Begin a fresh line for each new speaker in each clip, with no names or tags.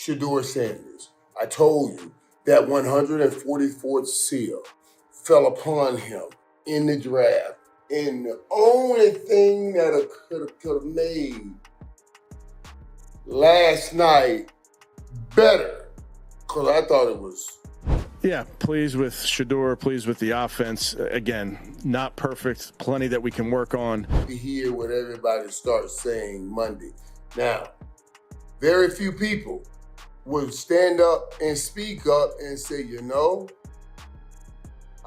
Shedeur Sanders. I told you that 144th seal fell upon him in the draft. And the only thing that could have made last night better, because I thought it was.
Yeah, pleased with Shedeur, pleased with the offense. Again, not perfect, plenty that we can work on.
To hear what everybody starts saying Monday. Now, very few people would stand up and speak up and say, you know,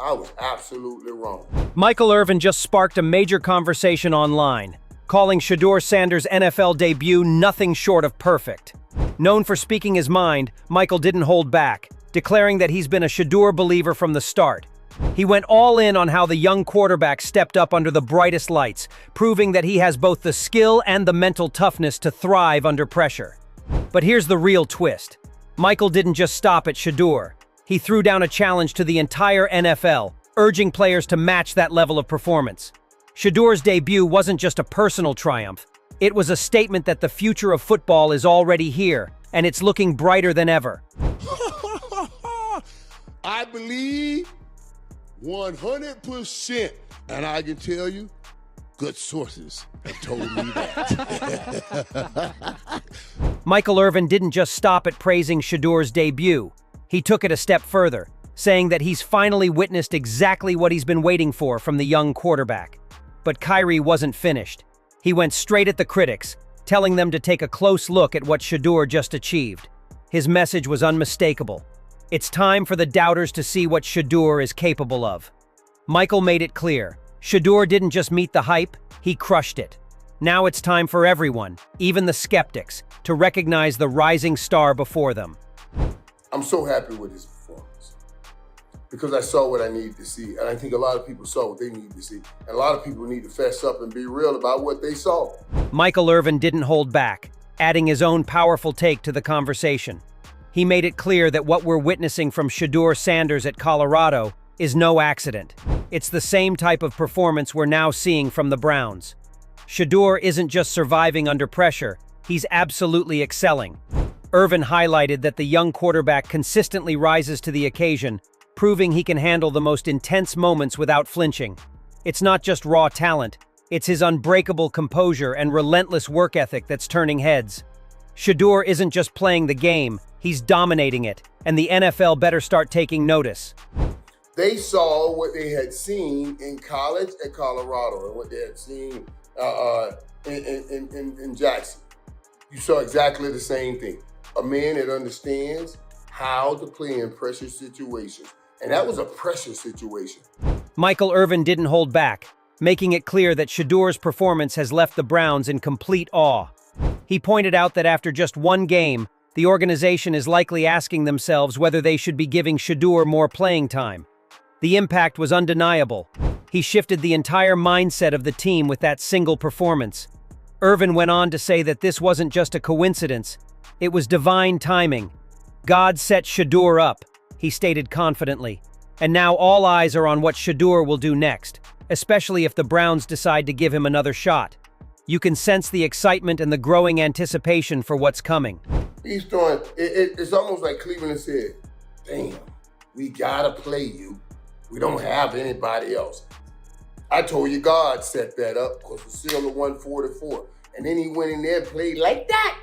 I was absolutely wrong.
Michael Irvin just sparked a major conversation online, calling Shedeur Sanders' NFL debut nothing short of perfect. Known for speaking his mind, Michael didn't hold back, declaring that he's been a Shedeur believer from the start. He went all in on how the young quarterback stepped up under the brightest lights, proving that he has both the skill and the mental toughness to thrive under pressure. But here's the real twist. Michael didn't just stop at Shedeur. He threw down a challenge to the entire NFL, urging players to match that level of performance. Shedeur's debut wasn't just a personal triumph. It was a statement that the future of football is already here, and it's looking brighter than ever.
I believe 100%, and I can tell you, good sources have told me that.
Michael Irvin didn't just stop at praising Shedeur's debut. He took it a step further, saying that he's finally witnessed exactly what he's been waiting for from the young quarterback. But Kyrie wasn't finished. He went straight at the critics, telling them to take a close look at what Shedeur just achieved. His message was unmistakable. It's time for the doubters to see what Shedeur is capable of. Michael made it clear. Shedeur didn't just meet the hype, he crushed it. Now it's time for everyone, even the skeptics, to recognize the rising star before them.
I'm so happy with his performance because I saw what I needed to see. And I think a lot of people saw what they needed to see. And a lot of people need to fess up and be real about what they saw.
Michael Irvin didn't hold back, adding his own powerful take to the conversation. He made it clear that what we're witnessing from Shedeur Sanders at Colorado is no accident. It's the same type of performance we're now seeing from the Browns. Shedeur isn't just surviving under pressure, he's absolutely excelling. Irvin highlighted that the young quarterback consistently rises to the occasion, proving he can handle the most intense moments without flinching. It's not just raw talent, it's his unbreakable composure and relentless work ethic that's turning heads. Shedeur isn't just playing the game, he's dominating it, and the NFL better start taking notice.
They saw what they had seen in college at Colorado and what they had seen in Jackson. You saw exactly the same thing. A man that understands how to play in pressure situations. And that was a pressure situation.
Michael Irvin didn't hold back, making it clear that Shedeur's performance has left the Browns in complete awe. He pointed out that after just one game, the organization is likely asking themselves whether they should be giving Shedeur more playing time. The impact was undeniable. He shifted the entire mindset of the team with that single performance. Irvin went on to say that this wasn't just a coincidence, it was divine timing. God set Shedeur up, he stated confidently. And now all eyes are on what Shedeur will do next, especially if the Browns decide to give him another shot. You can sense the excitement and the growing anticipation for what's coming.
He's throwing, it's almost like Cleveland said, damn, we gotta play you. We don't have anybody else. I told you God set that up because we're still at 144. And then he went in there and played like that.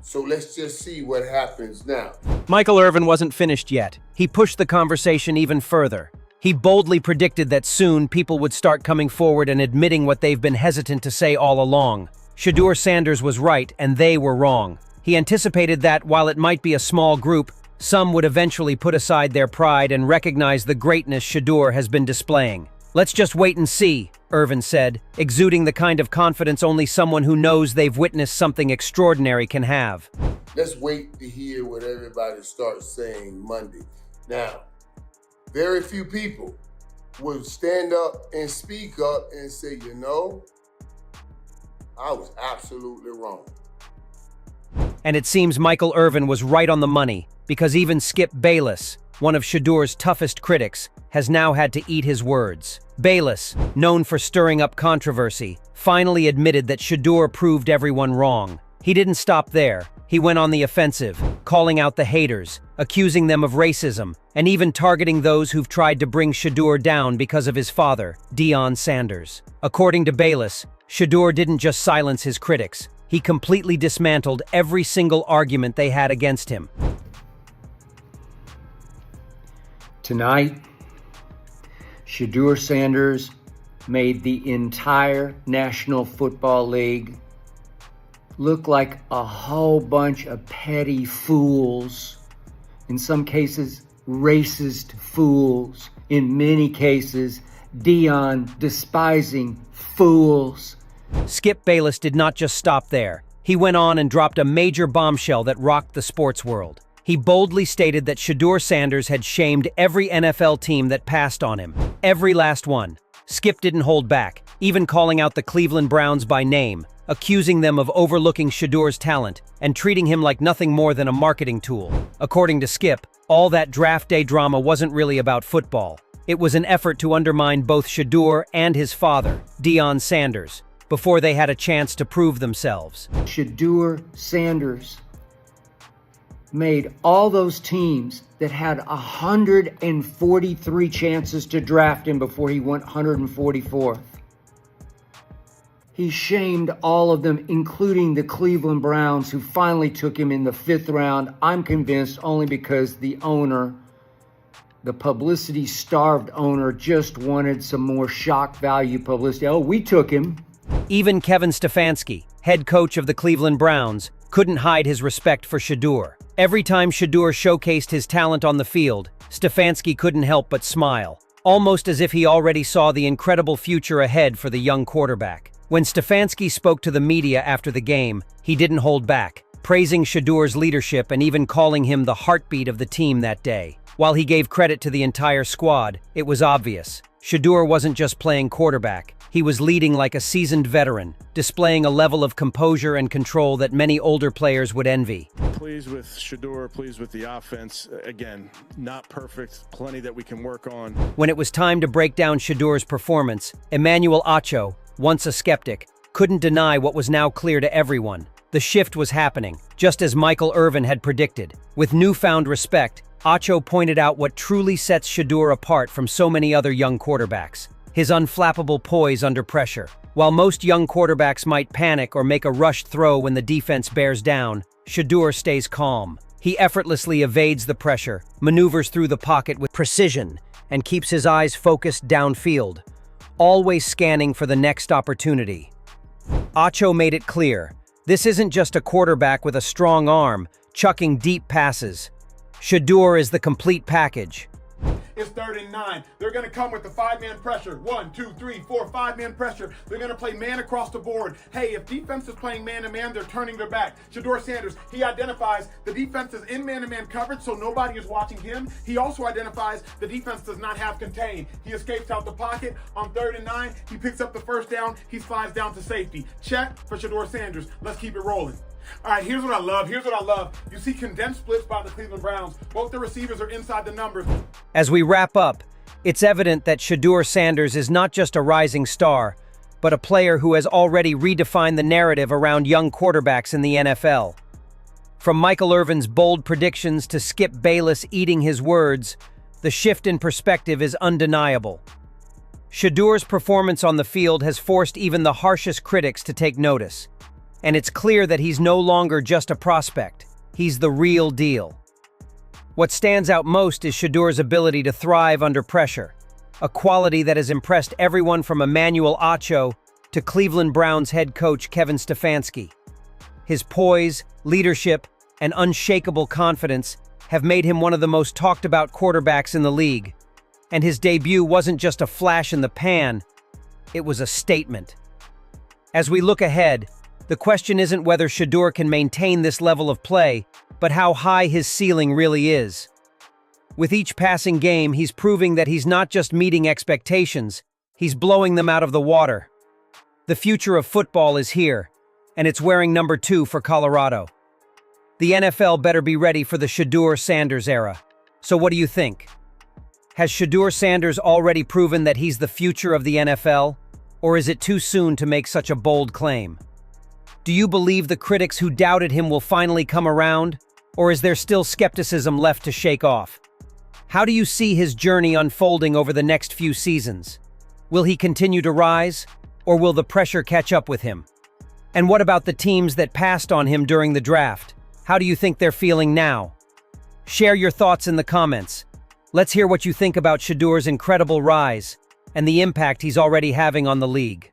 So let's just see what happens now.
Michael Irvin wasn't finished yet. He pushed the conversation even further. He boldly predicted that soon people would start coming forward and admitting what they've been hesitant to say all along. Shedeur Sanders was right and they were wrong. He anticipated that while it might be a small group, some would eventually put aside their pride and recognize the greatness Shedeur has been displaying. Let's just wait and see, Irvin said, exuding the kind of confidence only someone who knows they've witnessed something extraordinary can have.
Let's wait to hear what everybody starts saying Monday. Now, very few people would stand up and speak up and say, you know, I was absolutely wrong.
And it seems Michael Irvin was right on the money, because even Skip Bayless, one of Shedeur's toughest critics, has now had to eat his words. Bayless, known for stirring up controversy, finally admitted that Shedeur proved everyone wrong. He didn't stop there. He went on the offensive, calling out the haters, accusing them of racism, and even targeting those who've tried to bring Shedeur down because of his father, Deion Sanders. According to Bayless, Shedeur didn't just silence his critics. He completely dismantled every single argument they had against him.
Tonight, Shedeur Sanders made the entire National Football League look like a whole bunch of petty fools. In some cases, racist fools. In many cases, Deion despising fools.
Skip Bayless did not just stop there. He went on and dropped a major bombshell that rocked the sports world. He boldly stated that Shedeur Sanders had shamed every NFL team that passed on him. Every last one. Skip didn't hold back, even calling out the Cleveland Browns by name, accusing them of overlooking Shedeur's talent and treating him like nothing more than a marketing tool. According to Skip, all that draft day drama wasn't really about football. It was an effort to undermine both Shedeur and his father, Deion Sanders, before they had a chance to prove themselves.
Shedeur Sanders made all those teams that had 143 chances to draft him before he went 144th. He shamed all of them, including the Cleveland Browns, who finally took him in the 5th round. I'm convinced only because the owner, the publicity-starved owner, just wanted some more shock value publicity. Oh, we took him.
Even Kevin Stefanski, head coach of the Cleveland Browns, couldn't hide his respect for Shedeur. Every time Shedeur showcased his talent on the field, Stefanski couldn't help but smile, almost as if he already saw the incredible future ahead for the young quarterback. When Stefanski spoke to the media after the game, he didn't hold back, praising Shedeur's leadership and even calling him the heartbeat of the team that day. While he gave credit to the entire squad, it was obvious. Shedeur wasn't just playing quarterback. He was leading like a seasoned veteran, displaying a level of composure and control that many older players would envy.
Pleased with Shedeur, pleased with the offense. Again, not perfect, plenty that we can work on.
When it was time to break down Shedeur's performance, Emmanuel Acho, once a skeptic, couldn't deny what was now clear to everyone. The shift was happening, just as Michael Irvin had predicted. With newfound respect, Acho pointed out what truly sets Shedeur apart from so many other young quarterbacks: his unflappable poise under pressure. While most young quarterbacks might panic or make a rushed throw when the defense bears down, Shedeur stays calm. He effortlessly evades the pressure, maneuvers through the pocket with precision, and keeps his eyes focused downfield, always scanning for the next opportunity. Acho made it clear, this isn't just a quarterback with a strong arm, chucking deep passes. Shedeur is the complete package.
It's 3rd and 9. They're going to come with the 5-man pressure. 1, 2, 3, 4, 5-man pressure. They're going to play man across the board. Hey, if defense is playing man-to-man, they're turning their back. Shedeur Sanders, he identifies the defense is in man-to-man coverage, so nobody is watching him. He also identifies the defense does not have contain. He escapes out the pocket. On 3rd and 9, he picks up the first down. He slides down to safety. Check for Shedeur Sanders. Let's keep it rolling. All right, here's what I love. You see condensed splits by the Cleveland Browns. Both the receivers are inside the numbers.
As we wrap up, it's evident that Shedeur Sanders is not just a rising star, but a player who has already redefined the narrative around young quarterbacks in the NFL. From Michael Irvin's bold predictions to Skip Bayless eating his words, the shift in perspective is undeniable. Shedeur's performance on the field has forced even the harshest critics to take notice. And it's clear that he's no longer just a prospect. He's the real deal. What stands out most is Shedeur's ability to thrive under pressure, a quality that has impressed everyone from Emmanuel Acho to Cleveland Browns head coach Kevin Stefanski. His poise, leadership, and unshakable confidence have made him one of the most talked about quarterbacks in the league. And his debut wasn't just a flash in the pan, it was a statement. As we look ahead, the question isn't whether Shedeur can maintain this level of play, but how high his ceiling really is. With each passing game, he's proving that he's not just meeting expectations, he's blowing them out of the water. The future of football is here, and it's wearing number 2 for Colorado. The NFL better be ready for the Shedeur Sanders era. So what do you think? Has Shedeur Sanders already proven that he's the future of the NFL, or is it too soon to make such a bold claim? Do you believe the critics who doubted him will finally come around? Or is there still skepticism left to shake off? How do you see his journey unfolding over the next few seasons? Will he continue to rise, or will the pressure catch up with him? And what about the teams that passed on him during the draft? How do you think they're feeling now? Share your thoughts in the comments. Let's hear what you think about Shedeur's incredible rise and the impact he's already having on the league.